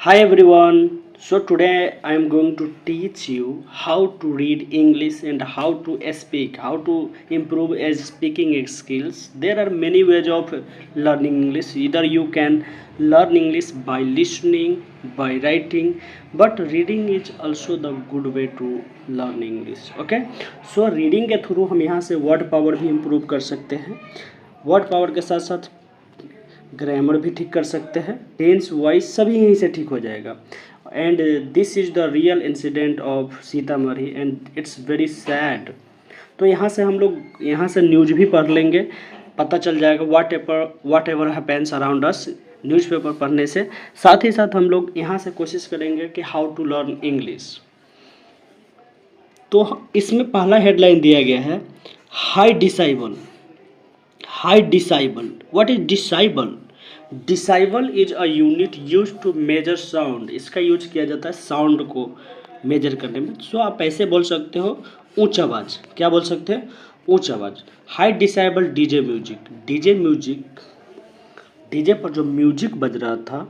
Hi everyone. So today I am going to teach you how to read English and how to speak, how to improve as speaking skills. There are many ways of learning English. Either you can learn English by listening, by writing, but reading is also the good way to learn English. Okay? So reading के through हम यहाँ से word power भी improve कर सकते हैं. Word power के साथ साथ ग्रामर भी ठीक कर सकते हैं, टेंस वॉइस सभी यहीं से ठीक हो जाएगा. And this is the real incident of Sitamarhi and it's very sad. तो यहाँ से हम लोग यहाँ से न्यूज़ भी पढ़ लेंगे, पता चल जाएगा whatever happens around us. Newspaper पढ़ने से साथ ही साथ हम लोग यहाँ से कोशिश करेंगे कि हाउ टू लर्न इंग्लिश. तो इसमें पहला हेडलाइन दिया गया है high decibel. High decibel, what is decibel? Decibel is a unit use to measure sound. इसका यूज किया जाता है साउंड को मेजर करने में. सो आप ऐसे बोल सकते हो ऊंच आवाज़. क्या बोल सकते हैं? ऊंच आवाज़. High decibel DJ music. DJ music, DJ पर जो म्यूजिक बज रहा था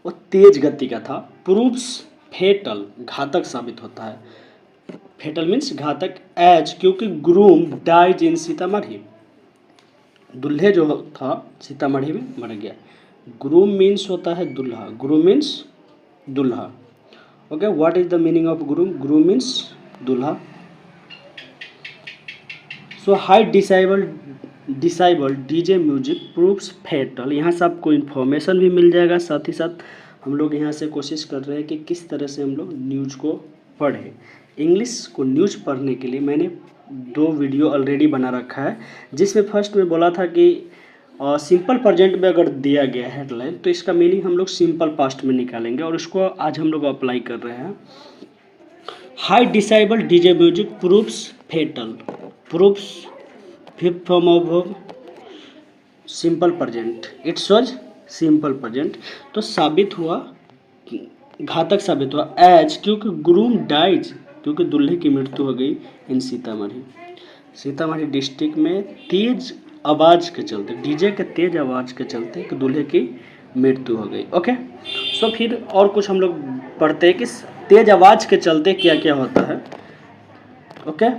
वो तेज गति का था. प्रूव्स फेटल, घातक साबित होता है. फेटल मीन्स घातक. एज, क्योंकि ग्रूम डाइज इन सीतामढ़ी. दूल्हे जो था सीतामढ़ी में मर गया. ग्रूम मीन्स होता है दूल्हा. ग्रूम मीन्स दूल्हा. Okay, what is the meaning of groom? Groom means दूल्हा. So high decibel DJ music proves fatal. यहाँ से आपको इन्फॉर्मेशन भी मिल जाएगा. साथ ही साथ हम लोग यहाँ से कोशिश कर रहे हैं कि किस तरह से हम लोग न्यूज़ को पढ़ें. इंग्लिश को न्यूज़ पढ़ने के लिए मैंने 2 वीडियो ऑलरेडी बना रखा है, जिसमें फर्स्ट में बोला था कि सिंपल प्रेजेंट में अगर दिया गया है हेडलाइन तो इसका मीनिंग हम लोग सिंपल पास्ट में निकालेंगे, और उसको आज हम लोग अप्लाई कर रहे हैं. High decibel DJ music proves fatal. Proves fifth form of simple present. It's was simple present. तो साबित हुआ, घातक साबित हुआ. एज, क्योंकि ग्रूम डाइज, क्योंकि दूल्हे की मृत्यु हो गई इन सीतामढ़ी. सीतामढ़ी डिस्ट्रिक्ट में तेज आवाज़ के चलते, डीजे के तेज आवाज़ के चलते कि दूल्हे की मृत्यु हो गई. ओके, सो फिर और कुछ हम लोग पढ़ते हैं कि तेज आवाज़ के चलते क्या क्या होता है. ओके,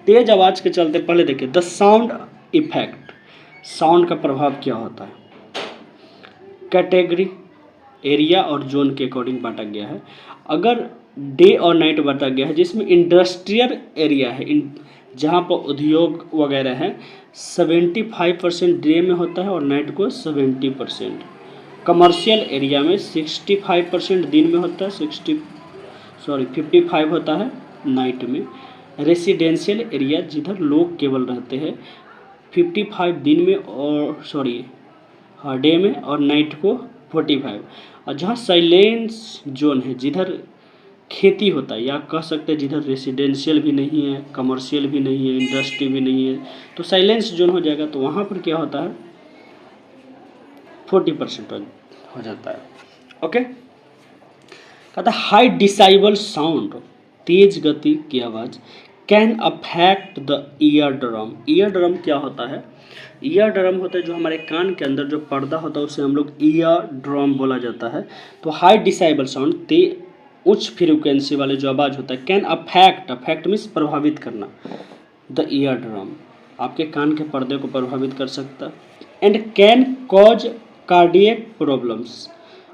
तेज आवाज़ के चलते पहले देखिए द साउंड इफेक्ट. साउंड का प्रभाव क्या होता है. कैटेगरी, एरिया और जोन के अकॉर्डिंग बांटा गया है. अगर डे और नाइट बांटा गया है, जिसमें इंडस्ट्रियल एरिया है, जहाँ पर उद्योग वगैरह हैं, 75% डे में होता है और नाइट को 70%. कमर्शियल एरिया में 65% दिन में होता है, 55 होता है नाइट में. रेसिडेंशियल एरिया, जिधर लोग केवल रहते हैं, 55 दिन में और डे में, और नाइट को 45. और जहाँ साइलेंस जोन है, जिधर खेती होता है, या कह सकते हैं जिधर रेसिडेंशियल भी नहीं है, कमर्शियल भी नहीं है, इंडस्ट्री भी नहीं है, तो साइलेंस जोन हो जाएगा. तो वहाँ पर क्या होता है, 40% हो जाता है. ओके, कहता है हाई डिसाइबल साउंड, तेज गति की आवाज़, can affect the ear drum. Ear drum क्या होता है? ईयर ड्रम होता है जो हमारे कान के अंदर जो पर्दा होता है, उसे हम लोग ईयर ड्रम बोला जाता है. तो हाई डिसाइबल साउंड, उच्च फ्रीक्वेंसी वाले जो आवाज़ होता है, कैन अफेक्ट, अफेक्ट मीन्स प्रभावित करना, द ईयर ड्रम, आपके कान के पर्दे को प्रभावित कर सकता है. And can cause cardiac problems,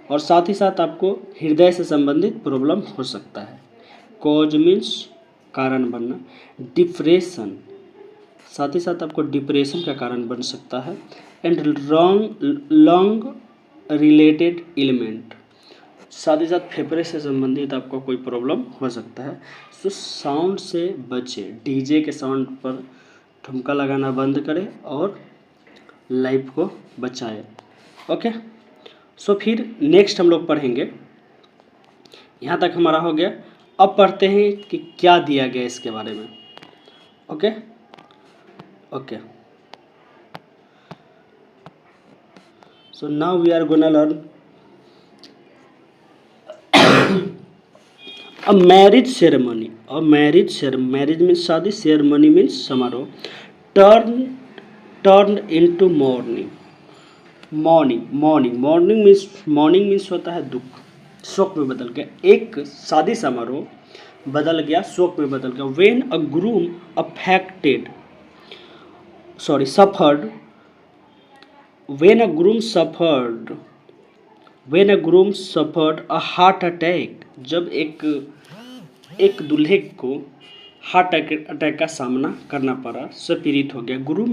और साथ ही साथ आपको हृदय से संबंधित प्रॉब्लम हो सकता है. कॉज मीन्स कारण बनना. डिप्रेशन, साथ ही साथ आपको डिप्रेशन का कारण बन सकता है. एंड लंग रिलेटेड एलिमेंट, साथ ही साथ फेफड़े से संबंधित आपको कोई प्रॉब्लम हो सकता है. सो साउंड से बचे. डीजे के साउंड पर ठुमका लगाना बंद करें और लाइफ को बचाए. ओके, सो फिर नेक्स्ट हम लोग पढ़ेंगे. यहाँ तक हमारा हो गया. अब पढ़ते हैं कि क्या दिया गया इसके बारे में. Okay okay, so now we are gonna learn a marriage ceremony. Marriage means शादी, सेरेमनी मीन्स समारोह. Turn into mourning. Mourning means होता है दुख. शोक में बदल गया, एक शादी समारोह बदल गया शोक में बदल गया। When a groom affected suffered when a groom suffered when a groom suffered a heart attack, जब एक दूल्हे को हार्ट अटैक का सामना करना पड़ा, से पीड़ित हो गया। ग्रूम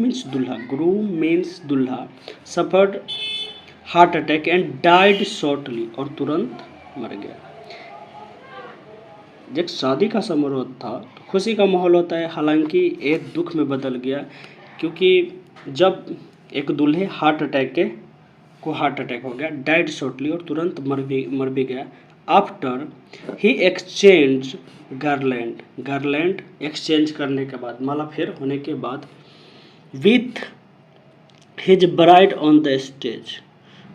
मीन्स दूल्हा suffered heart attack and died shortly, और तुरंत मर गया। जब शादी का समारोह था तो खुशी का माहौल होता है, हालांकि एक दुख में बदल गया, क्योंकि जब एक दूल्हे हार्ट अटैक हो गया, डाइड शॉर्टली, और तुरंत मर भी गया। After he exchange garland exchange करने के बाद, माला फेर होने के बाद, with his bride on the stage,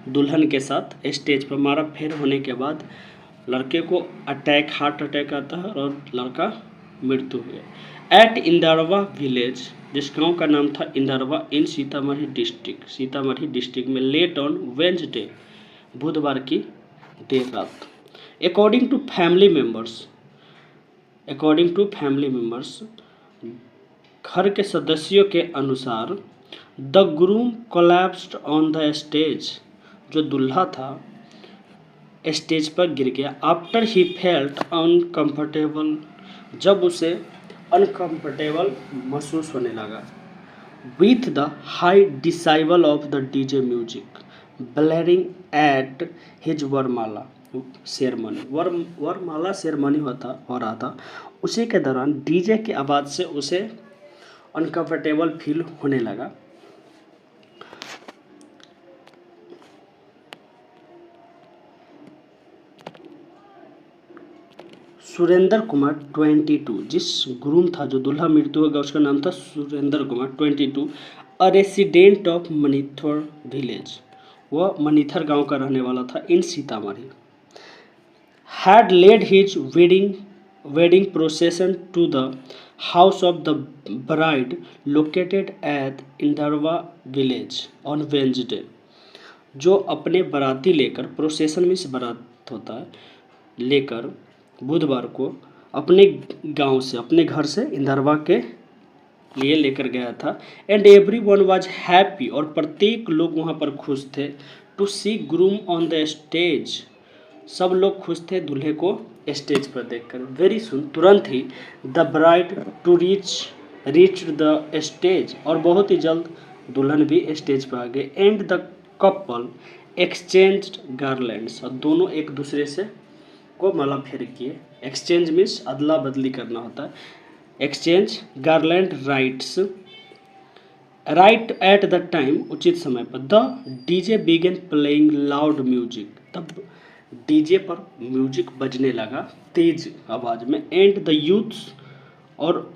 दुल्हन के साथ स्टेज पर माला फेर होने के बाद लड़के को हार्ट अटैक आता है और लड़का मृत्यु हुई। एट इंदारवा विलेज, जिस गांव का नाम था इंदारवा, इन सीतामढ़ी डिस्ट्रिक्ट में, लेट ऑन वेंसडे, बुधवार की देर रात। अकॉर्डिंग टू फैमिली मेंबर्स, घर के सदस्यों के अनुसार, the groom collapsed on the stage, जो दूल्हा था स्टेज पर गिर गया। आफ्टर ही फेल्ट अनकंफर्टेबल, जब उसे अनकंफर्टेबल महसूस होने लगा। With the high disciple of the DJ music ब्लेरिंग at his वरमाला सेरेमनी हो रहा था, उसी के दौरान डीजे की आवाज़ से उसे अनकंफर्टेबल फील होने लगा। सुरेंद्र कुमार 22, जिस ग्रूम था, जो दूल्हा मृत्यु हो गया, उसका नाम था Surendra Kumar 22, a resident of Manithar village, वह मनीथर गांव का रहने वाला था, in Sitamarhi. Had led his wedding procession to the house of the bride located at Indarwa village on Wednesday, जो अपने बाराती लेकर, प्रोसेसन में से बारात होता है, लेकर बुधवार को अपने गांव से, अपने घर से इंदरवा के लिए लेकर गया था। And every one was happy, और प्रत्येक लोग वहाँ पर खुश थे। To see groom on the stage, सब लोग खुश थे दूल्हे को स्टेज पर देखकर। वेरी सुन, तुरंत ही, the bride to reach the stage, और बहुत ही जल्द दुल्हन भी स्टेज पर आ गए। And the couple exchanged garlands, और दोनों एक दूसरे से को माला फेर किए। एक्सचेंज मीन्स अदला बदली करना होता है। Exchange garland right at the time, उचित समय पर। The DJ begin playing loud music, तब डीजे पर म्यूजिक बजने लगा तेज आवाज में। And the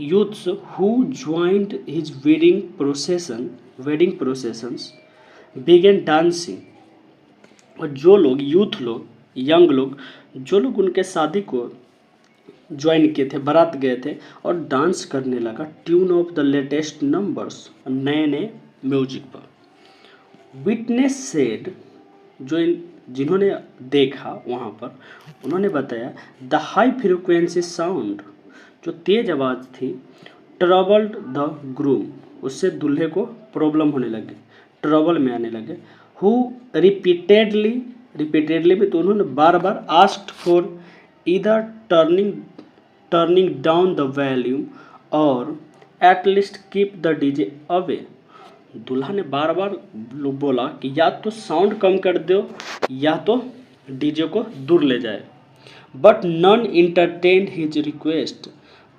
youths who joined his wedding processions begin dancing, और जो लोग यंग लोग, जो लोग उनके शादी को ज्वाइन किए थे, बारात गए थे, और डांस करने लगा tune of the latest numbers, नए म्यूजिक पर। विटनेस सेड, जिन्होंने देखा वहाँ पर, उन्होंने बताया, द हाई फ्रीक्वेंसी साउंड, जो तेज आवाज़ थी, ट्रबल्ड द ग्रूम, उससे दूल्हे को प्रॉब्लम होने लगे, ट्रबल में आने लगे। हु रिपीटेडली में, तो उन्होंने बार बार asked for either turning down the volume और at least keep the DJ away, दूल्हा ने बार बार बोला कि या तो साउंड कम कर दो या तो डीजे को दूर ले जाए। But none entertain his request,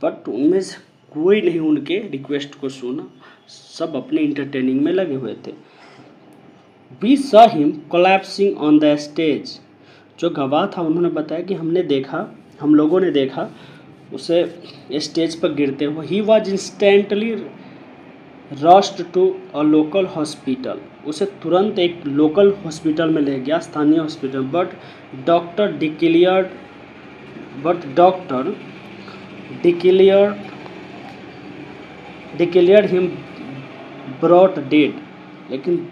but उनमें से कोई नहीं उनके रिक्वेस्ट को सुना, सब अपने इंटरटेनिंग में लगे हुए थे। We saw him collapsing on the stage, जो गवाह था उन्होंने बताया कि हम लोगों ने देखा उसे स्टेज पर गिरते हुए। He was instantly rushed to a local hospital, उसे तुरंत एक लोकल हॉस्पिटल में ले गया, स्थानीय hospital. But doctor declared him brought dead, लेकिन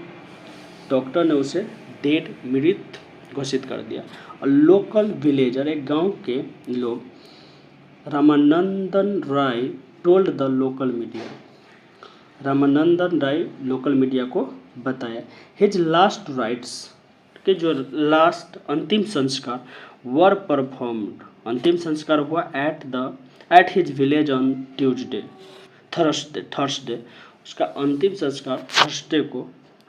डॉक्टर ने उसे मृत घोषित कर दिया। लोकल विलेजर, एक गांव के लोग, Ramanandan Rai told the local media, Ramanandan Rai local media को बताया, हिज लास्ट राइट्स, के जो लास्ट अंतिम संस्कार, वर परफॉर्म्ड, अंतिम संस्कार हुआ at his village on Tuesday, Thursday, उसका अंतिम संस्कार थर्सडे को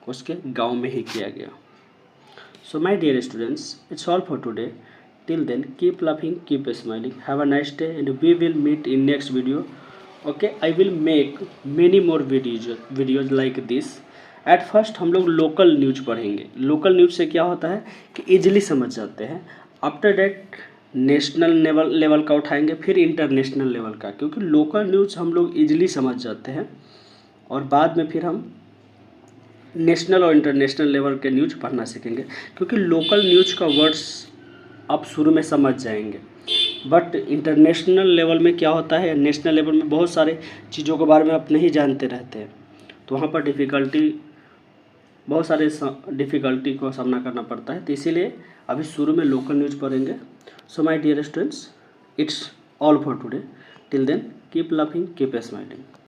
उसके गांव में ही किया गया। So my dear students, it's all for today. Till then, keep laughing, keep smiling. Have a nice day, and we will meet in next video. Okay, I will make many more videos like this. At first हम लोग local news पढ़ेंगे। Local news से क्या होता है कि easily समझ जाते हैं। आफ्टर डेट नेशनल लेवल का उठाएंगे, फिर इंटरनेशनल लेवल का, क्योंकि लोकल न्यूज हम लोग इजीली समझ जाते हैं और बाद में फिर हम नेशनल और इंटरनेशनल लेवल के न्यूज पढ़ना सीखेंगे, क्योंकि लोकल न्यूज का वर्ड्स आप शुरू में समझ जाएंगे, बट इंटरनेशनल लेवल में क्या होता है, नेशनल लेवल में बहुत सारे चीज़ों के बारे में आप नहीं जानते रहते हैं, तो वहाँ पर बहुत सारे डिफ़िकल्टी को सामना करना पड़ता है। तो इसीलिए अभी शुरू में लोकल न्यूज पढ़ेंगे। So my dear students, it's all for today. Till then keep laughing, keep smiling.